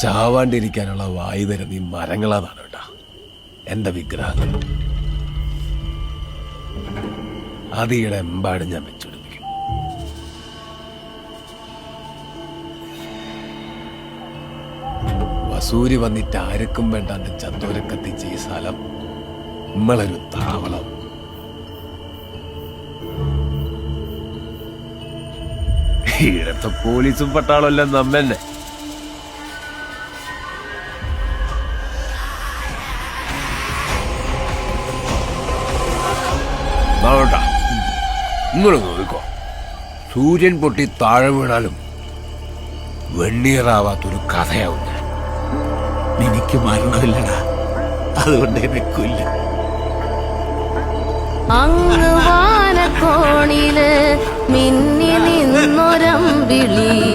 ചാവാണ്ടിരിക്കാനുള്ള വായു തരുന്ന ഈ മരങ്ങളാണ് കേട്ടാ എന്റെ വിഗ്രഹങ്ങൾ. അതിയുടെ എമ്പാട് ഞാൻ വെച്ചുപിടിപ്പിക്കും. വസൂരി വന്നിട്ട് ആർക്കും വേണ്ടാണ്ട് ചത്തോരെ കത്തിച്ച ഈ സ്ഥലം നമ്മളൊരു താവളം. ഇടത്തെ പോലീസും പട്ടാളമെല്ലാം നമ്മന്നെ. നിങ്ങൾ നോക്കോ, സൂര്യൻ പൊട്ടി താഴെ വീണാലും വെണ്ണീറാവാത്തൊരു കഥയാവും ഞാൻ. എനിക്ക് മരണമില്ലടാ, അതുകൊണ്ട് എനിക്കില്ല. അങ്ങ് വാനക്കോണില് മിന്നി നിന്നൊരമ്പിളി